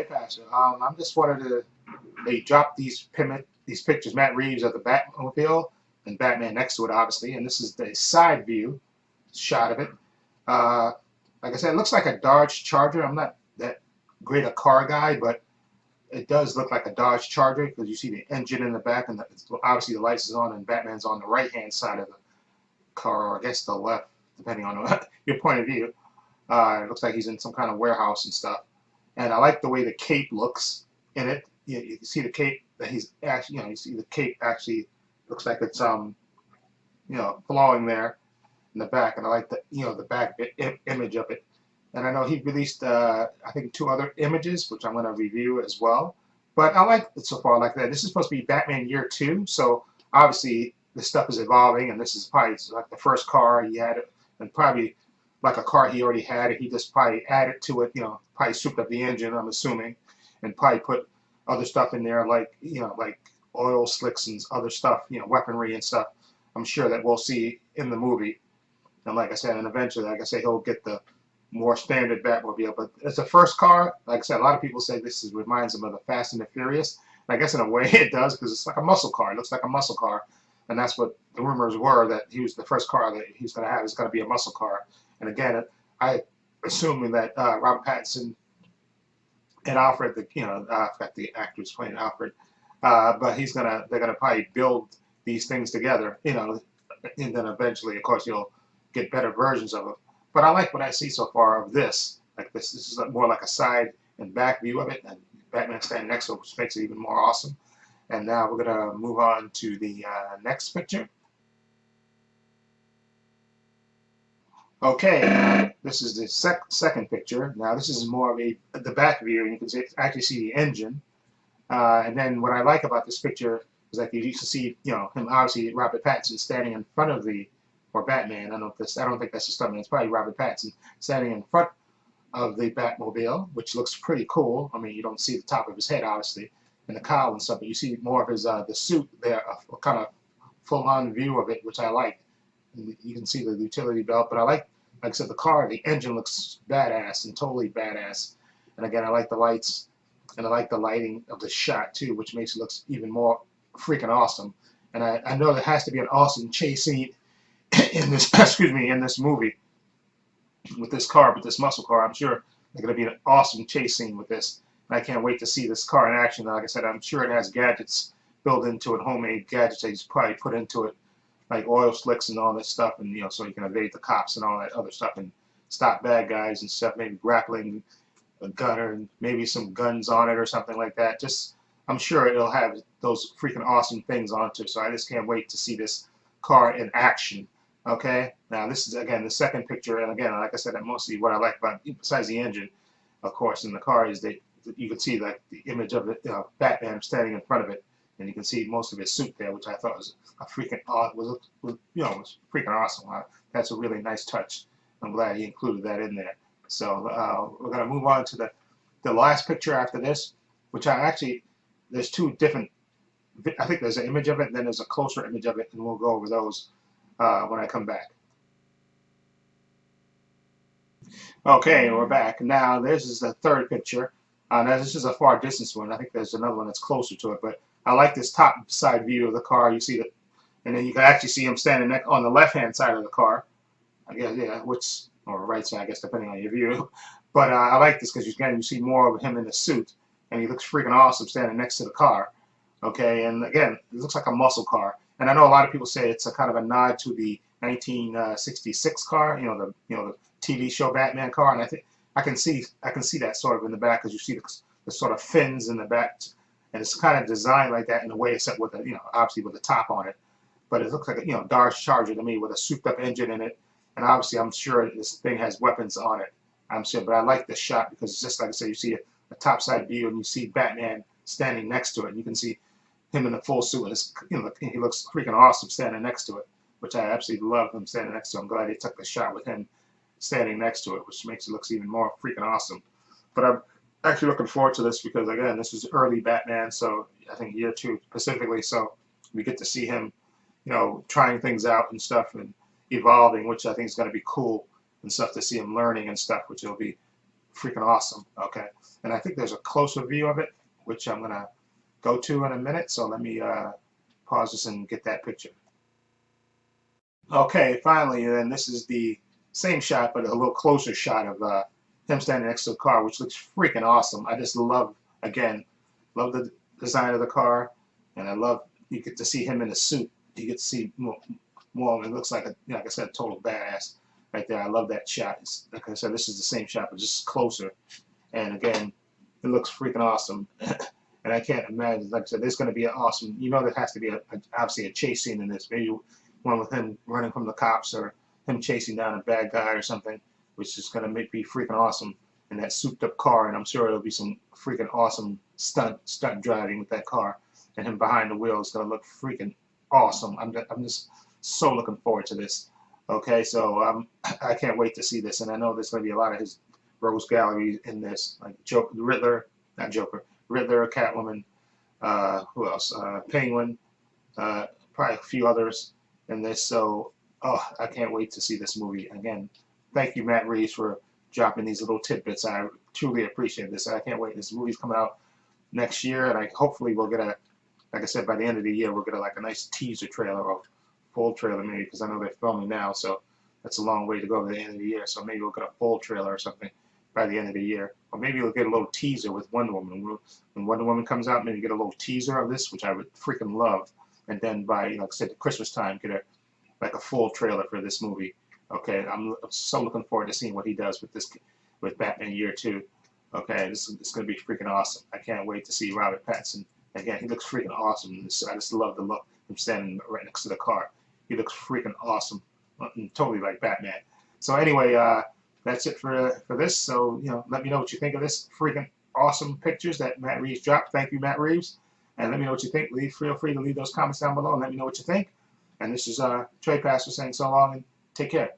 Pastor. I'm just wanted to. They dropped these pictures, Matt Reeves of the Batmobile and Batman next to it, obviously, and this is the side view shot of it. Uh, like I said, it looks like a Dodge Charger. I'm not that great a car guy, but it does look like a Dodge Charger because you see the engine in the back, and obviously the lights is on, and Batman's on the right hand side of the car, or I guess the left, depending on your point of view. It looks like he's in some kind of warehouse and stuff. And I like the way the cape looks in it. You can see the cape that he's actually, you see the cape actually looks like it's flowing there in the back, and I like the back image of it. And I know he released I think 2 other images, which I'm going to review as well. But I like it so far like that. This is supposed to be Batman Year 2, so obviously this stuff is evolving, and this is probably like the first car he had, and probably like a car he already had, and he just probably added to it, probably souped up the engine, I'm assuming, and probably put other stuff in there like oil slicks and other stuff, weaponry and stuff. I'm sure that we'll see in the movie. And like I said, and eventually, like I say, he'll get the more standard Batmobile. But as a first car, like I said, a lot of people say reminds them of the Fast and the Furious. And I guess in a way it does because it's like a muscle car. It looks like a muscle car. And that's what the rumors were, that he was the first car that he's going to have is going to be a muscle car. And again, I assuming that Robert Pattinson and Alfred, I forgot the actors playing Alfred, but they're gonna probably build these things together, and then eventually, of course, you'll get better versions of it. But I like what I see so far of this. Like this is more like a side and back view of it, and Batman standing next to it, which makes it even more awesome. And now we're gonna move on to the next picture. Okay, this is the second picture. Now this is more of the back view, and you can actually see the engine. And then what I like about this picture is that you can see, him obviously Robert Pattinson standing in front of or Batman. I don't think that's a stuntman. It's probably Robert Pattinson standing in front of the Batmobile, which looks pretty cool. I mean, you don't see the top of his head obviously, and the cowl and stuff, but you see more of his the suit there, a kind of full-on view of it, which I like. And you can see the utility belt, but like I said, the engine looks badass and totally badass. And again, I like the lights. And I like the lighting of the shot too, which makes it look even more freaking awesome. And I know there has to be an awesome chase scene in this in this movie with this car, with this muscle car. I'm sure there's going to be an awesome chase scene with this. And I can't wait to see this car in action. Like I said, I'm sure it has gadgets built into it, homemade gadgets that he's probably put into it, like oil slicks and all this stuff, and so you can evade the cops and all that other stuff and stop bad guys and stuff, maybe grappling a gunner and maybe some guns on it or something like that. I'm sure it'll have those freaking awesome things onto it. So I just can't wait to see this car in action. Okay, now this is again the second picture, and again, like I said, mostly what I like about besides the engine, of course, in the car is that you can see like the image of it, Batman standing in front of it, and you can see most of his suit there, which I thought was a freaking was freaking awesome. That's a really nice touch. I'm glad he included that in there. So we're going to move on to the last picture after this, which there's 2 different, I think there's an image of it, and then there's a closer image of it, and we'll go over those when I come back. Okay, we're back. Now, this is the third picture. Now, this is a far distance one. I think there's another one that's closer to it, but I like this top side view of the car. You see that, and then you can actually see him standing on the left-hand side of the car. I guess, yeah, or right side, I guess, depending on your view. But I like this because again, you see more of him in the suit, and he looks freaking awesome standing next to the car. Okay, and again, it looks like a muscle car. And I know a lot of people say it's a kind of a nod to the 1966 car, the TV show Batman car, and I think I can see that sort of in the back because you see the sort of fins in the back, and it's kind of designed like that in a way, except with obviously with the top on it. But it looks like a Dodge Charger to me with a souped-up engine in it. And obviously, I'm sure this thing has weapons on it. I'm sure, but I like this shot because it's just like I said, you see a topside view, and you see Batman standing next to it. And you can see him in a full suit, and he looks freaking awesome standing next to it, which I absolutely love him standing next to it. I'm glad they took the shot with him standing next to it, which makes it look even more freaking awesome. But I'm actually looking forward to this because again, this is early Batman, so I think year 2 specifically. So we get to see him, trying things out and stuff and evolving, which I think is going to be cool and stuff to see him learning and stuff, which will be freaking awesome. Okay, and I think there's a closer view of it, which I'm gonna go to in a minute. So let me pause this and get that picture. Okay, finally, and this is the same shot, but a little closer shot of him standing next to the car, which looks freaking awesome. I just love, again, love the design of the car, and I love you get to see him in a suit. You get to see more. It looks like a, like I said, a total badass right there. I love that shot. It's, like I said, this is the same shot, but just closer. And again, it looks freaking awesome. And I can't imagine, like I said, there's going to be an awesome, you know, there has to be obviously a chase scene in this. Maybe one with him running from the cops or him chasing down a bad guy or something, which is going to be freaking awesome in that souped up car. And I'm sure there'll be some freaking awesome stunt driving with that car. And him behind the wheel is going to look freaking awesome. I'm just so looking forward to this. Okay, so I can't wait to see this. And I know there's going to be a lot of his Rose Gallery in this, like Joker, Riddler, not Joker, Riddler, Catwoman, who else? Penguin, probably a few others in this. So, oh, I can't wait to see this movie. Again, thank you, Matt Reeves, for dropping these little tidbits. I truly appreciate this. I can't wait. This movie's coming out next year, and hopefully we'll get a, like I said, by the end of the year, we'll get like a nice teaser trailer or full trailer maybe, because I know they're filming now, so that's a long way to go to the end of the year. So maybe we'll get a full trailer or something by the end of the year. Or maybe we'll get a little teaser with Wonder Woman. When Wonder Woman comes out, maybe get a little teaser of this, which I would freaking love. And then by, like I said, Christmas time, get like a full trailer for this movie. Okay, I'm so looking forward to seeing what he does with this, with Batman Year 2. Okay, this is going to be freaking awesome. I can't wait to see Robert Pattinson. Again, he looks freaking awesome. I just love the look. Him standing right next to the car. He looks freaking awesome. Totally like Batman. So anyway, that's it for this. So, you know, let me know what you think of this freaking awesome pictures that Matt Reeves dropped. Thank you, Matt Reeves. And let me know what you think. Feel free to leave those comments down below and let me know what you think. And this is Trey Pastor saying so long and take care.